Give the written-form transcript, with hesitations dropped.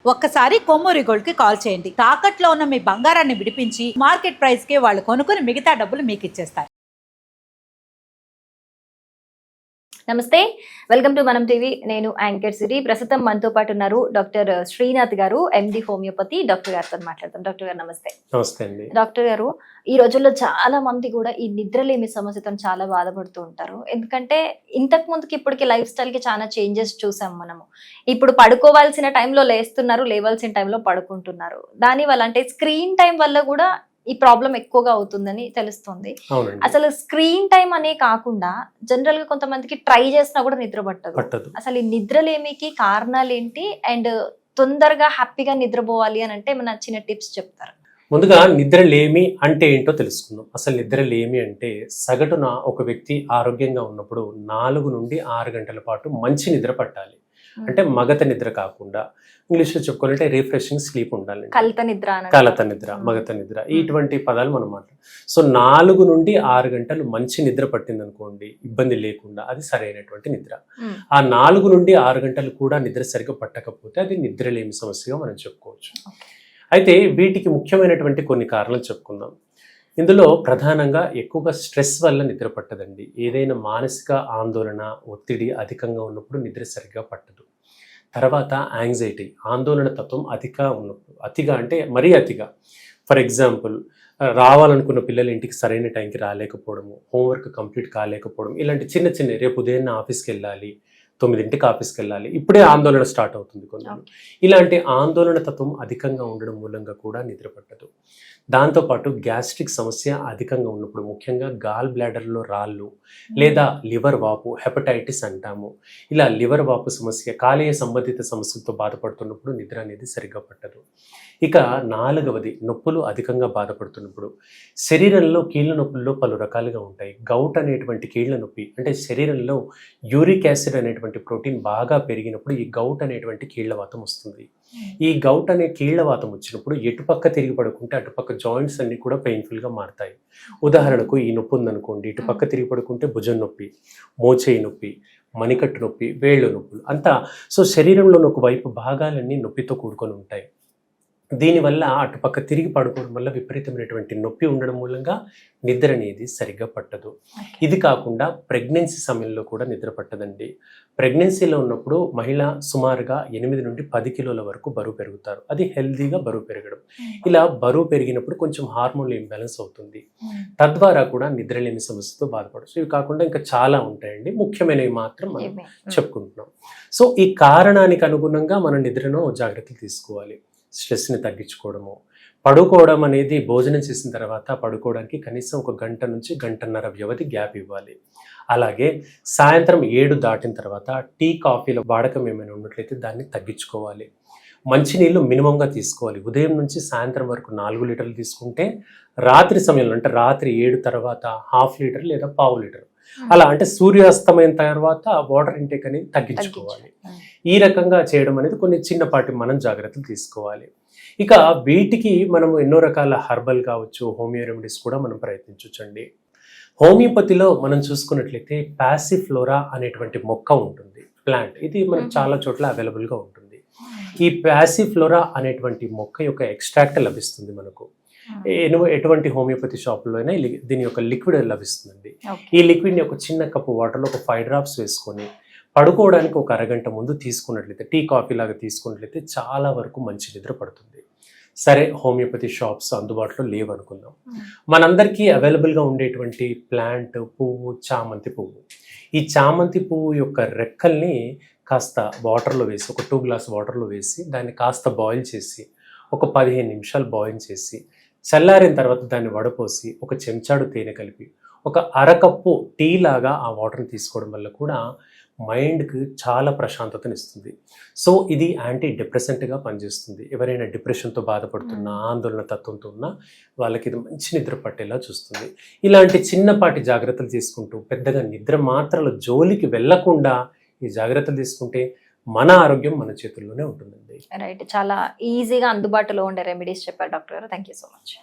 ఒక్కసారి కొమ్మూరి గోల్డ్ కి కాల్ చేయండి. తాకట్లో ఉన్న మీ బంగారాన్ని విడిపించి మార్కెట్ ప్రైస్ కి వాళ్ళు కొనుక్కుని మిగతా డబ్బులు మీకు ఇచ్చేస్తారు. నమస్తే, వెల్కమ్ టు మనం టీవీ. నేను యాంకర్ సిరి. ప్రస్తుతం మనతో పాటు ఉన్నారు డాక్టర్ శ్రీనాథ్ గారు, ఎండి హోమియోపతి. డాక్టర్ గారితో మాట్లాడతాం. డాక్టర్ గారు నమస్తే. నమస్తే అండి. డాక్టర్ గారు, ఈ రోజుల్లో చాలా మంది కూడా ఈ నిద్రలేమి సమస్యతో చాలా బాధపడుతూ ఉంటారు. ఎందుకంటే ఇంతకు ముందుకి ఇప్పటికి లైఫ్ స్టైల్ కి చాలా చేంజెస్ చూసాం మనము. ఇప్పుడు పడుకోవాల్సిన టైంలో లేస్తున్నారు, లేవాల్సిన టైంలో పడుకుంటున్నారు. దానివల్ల అంటే స్క్రీన్ టైం వల్ల కూడా ఈ ప్రాబ్లం ఎక్కువగా అవుతుందని తెలుస్తుంది. అసలు స్క్రీన్ టైం అనే కాకుండా జనరల్ గా కొంతమందికి ట్రై చేసినా కూడా నిద్ర పట్టదు. అసలు ఈ నిద్రలేమికి కారణాలు ఏంటి, అండ్ తొందరగా హ్యాపీగా నిద్రపోవాలి అని అంటే మన చిన్న టిప్స్ చెప్తారు. ముందుగా నిద్రలేమి అంటే ఏంటో తెలుసుకుందాం. అసలు నిద్రలేమి అంటే సగటున ఒక వ్యక్తి ఆరోగ్యంగా ఉన్నప్పుడు 4 నుండి 6 గంటల పాటు మంచి నిద్ర పట్టాలి. అంటే మగత నిద్ర కాకుండా, ఇంగ్లీష్ లో చెప్పుకోవాలంటే రిఫ్రెషింగ్ స్లీప్ ఉండాలి. కలత నిద్ర, మగత నిద్ర, ఇటువంటి పదాలు మనం మాట్లాడాలి. సో 4 నుండి 6 గంటలు మంచి నిద్ర పట్టింది అనుకోండి, ఇబ్బంది లేకుండా, అది సరైనటువంటి నిద్ర. ఆ 4 నుండి 6 గంటలు కూడా నిద్ర సరిగ్గా పట్టకపోతే అది నిద్రలేమి సమస్యగా మనం చెప్పుకోవచ్చు. అయితే వీటికి ముఖ్యమైనటువంటి కొన్ని కారణాలు చెప్పుకుందాం. ఇందులో ప్రధానంగా ఎక్కువగా స్ట్రెస్ వల్ల నిద్ర పట్టదండి. ఏదైనా మానసిక ఆందోళన, ఒత్తిడి అధికంగా ఉన్నప్పుడు నిద్ర సరిగ్గా పట్టదు. తర్వాత యాంగ్జైటీ, ఆందోళన తత్వం అతిగా అంటే మరీ అతిగా. ఫర్ ఎగ్జాంపుల్, రావాలనుకున్న పిల్లలు ఇంటికి సరైన టైంకి రాలేకపోవడము, హోంవర్క్ కంప్లీట్ కాలేకపోవడం, ఇలాంటి చిన్న చిన్న, రేపు ఉదయం ఆఫీస్కి వెళ్ళాలి, 9ంటికి ఆఫీస్కి వెళ్ళాలి, ఇప్పుడే ఆందోళన స్టార్ట్ అవుతుంది కొంచెం. ఇలాంటి ఆందోళన తత్వం అధికంగా ఉండడం మూలంగా కూడా నిద్ర పట్టదు. దాంతోపాటు గ్యాస్ట్రిక్ సమస్య అధికంగా ఉన్నప్పుడు, ముఖ్యంగా గాల్ బ్లాడర్లో రాళ్ళు లేదా లివర్ వాపు, హెపటైటిస్ అంటాము, ఇలా లివర్ వాపు సమస్య, కాలేయ సంబంధిత సమస్యలతో బాధపడుతున్నప్పుడు నిద్ర అనేది సరిగ్గా పట్టదు. ఇక 4వది, నొప్పులు అధికంగా బాధపడుతున్నప్పుడు. శరీరంలో కీళ్ళ నొప్పుల్లో పలు రకాలుగా ఉంటాయి. గౌట్ అనేటువంటి కీళ్ళ నొప్పి అంటే శరీరంలో యూరిక్ యాసిడ్ అనేటువంటి ప్రోటీన్ బాగా పెరిగినప్పుడు ఈ గౌట్ అనేటువంటి కీళ్లవాతం వస్తుంది. ఈ గౌట్ అనే కీళ్లవాతం వచ్చినప్పుడు ఎటుపక్క తిరిగి పడుకుంటే అటుపక్క జాయింట్స్ అన్ని కూడా పెయిన్ఫుల్గా మారుతాయి. ఉదాహరణకు ఈ నొప్పి ఉందనుకోండి, ఇటుపక్క తిరిగి పడుకుంటే భుజం నొప్పి, మోచేయి నొప్పి, మణికట్టు నొప్పి, వేళ్ళు నొప్పులు అంతా. సో శరీరంలోని ఒక వైపు భాగాలన్నీ నొప్పితో కూడుకొని ఉంటాయి. దీనివల్ల అటుపక్క తిరిగి పడుకోవడం వల్ల విపరీతమైనటువంటి నొప్పి ఉండడం మూలంగా నిద్ర అనేది సరిగ్గా పట్టదు. ఇది కాకుండా ప్రెగ్నెన్సీ సమయంలో కూడా నిద్ర పట్టదండి. ప్రెగ్నెన్సీలో ఉన్నప్పుడు మహిళ సుమారుగా 8 నుండి 10 కిలోల వరకు బరువు పెరుగుతారు. అది హెల్తీగా బరువు పెరగడం. ఇలా బరువు పెరిగినప్పుడు కొంచెం హార్మోన్లు ఇంబ్యాలెన్స్ అవుతుంది. తద్వారా కూడా నిద్రలేని సమస్యతో బాధపడచ్చు. ఇవి కాకుండా ఇంకా చాలా ఉంటాయండి, ముఖ్యమైనవి మాత్రం మనం చెప్పుకుంటున్నాం. సో ఈ కారణానికి అనుగుణంగా మనం నిద్రను జాగ్రత్తలు తీసుకోవాలి. స్ట్రెస్ని తగ్గించుకోవడము, పడుకోవడం అనేది భోజనం చేసిన తర్వాత పడుకోవడానికి కనీసం 1 గంట నుంచి 1.5 గంటల వ్యవధి గ్యాప్ ఇవ్వాలి. అలాగే సాయంత్రం 7 దాటిన తర్వాత టీ, కాఫీల వాడకం ఏమైనా ఉన్నట్లయితే దాన్ని తగ్గించుకోవాలి. మంచినీళ్ళు మినిమంగా తీసుకోవాలి. ఉదయం నుంచి సాయంత్రం వరకు 4 లీటర్లు తీసుకుంటే, రాత్రి సమయంలో అంటే రాత్రి 7 తర్వాత 1/2 లీటర్ లేదా 1/4 లీటర్, అలా అంటే సూర్యాస్తమైన తర్వాత వాటర్ ఇంటేక్ అనేది తగ్గించుకోవాలి. ఈ రకంగా చేయడం అనేది కొన్ని చిన్నపాటి మనం జాగ్రత్తలు తీసుకోవాలి. ఇక వీటికి మనం ఎన్నో రకాల హర్బల్ కావచ్చు, హోమియో రెమెడీస్ కూడా మనం ప్రయత్నించవచ్చండి. హోమియోపతిలో మనం చూసుకున్నట్లయితే పాసిఫ్లోరా అనేటువంటి మొక్క ఉంటుంది, ప్లాంట్. ఇది మనకు చాలా చోట్ల అవైలబుల్గా ఉంటుంది. ఈ పాసిఫ్లోరా అనేటువంటి మొక్క యొక్క ఎక్స్ట్రాక్ట్ లభిస్తుంది మనకు. ఎటువంటి హోమియోపతి షాపులో అయినా దీని యొక్క లిక్విడ్ లభిస్తుంది. ఈ లిక్విడ్ని ఒక చిన్న కప్పు వాటర్లో ఒక 5 డ్రాప్స్ వేసుకొని పడుకోవడానికి 1 అరగంట ముందు తీసుకున్నట్లయితే, టీ, కాఫీ లాగా తీసుకున్నట్లయితే చాలా వరకు మంచి నిద్ర పడుతుంది. సరే, హోమియోపతి షాప్స్ అందుబాటులో లేవు అనుకుందాం. మనందరికీ అవైలబుల్గా ఉండేటువంటి ప్లాంట్ పువ్వు చామంతి పువ్వు. ఈ చామంతి పువ్వు యొక్క రెక్కల్ని కాస్త వాటర్లో వేసి, ఒక 2 గ్లాస్ వాటర్లో వేసి దాన్ని కాస్త బాయిల్ చేసి ఒక 15 నిమిషాలు బాయిల్ చేసి చల్లారిన తర్వాత దాన్ని వడపోసి ఒక చెంచాడు తేనె కలిపి ఒక అరకప్పు టీ లాగా ఆ వాటర్ని తీసుకోవడం వల్ల కూడా మైండ్కి చాలా ప్రశాంతతనిస్తుంది. సో ఇది యాంటీ డిప్రెసెంట్గా పనిచేస్తుంది. ఎవరైనా డిప్రెషన్తో బాధపడుతున్నా, ఆందోళన తత్వంతో ఉన్నా వాళ్ళకి ఇది మంచి నిద్ర పట్టేలా చూస్తుంది. ఇలాంటి చిన్నపాటి జాగ్రత్తలు తీసుకుంటూ పెద్దగా నిద్ర మాత్రల జోలికి వెళ్లకుండా ఈ జాగ్రత్తలు తీసుకుంటే మన ఆరోగ్యం మన చేతుల్లోనే ఉంటుందండి. రైట్, చాలా ఈజీగా అందుబాటులో ఉండే రెమెడీస్ చెప్పారు డాక్టర్ గారు. Thank you so much.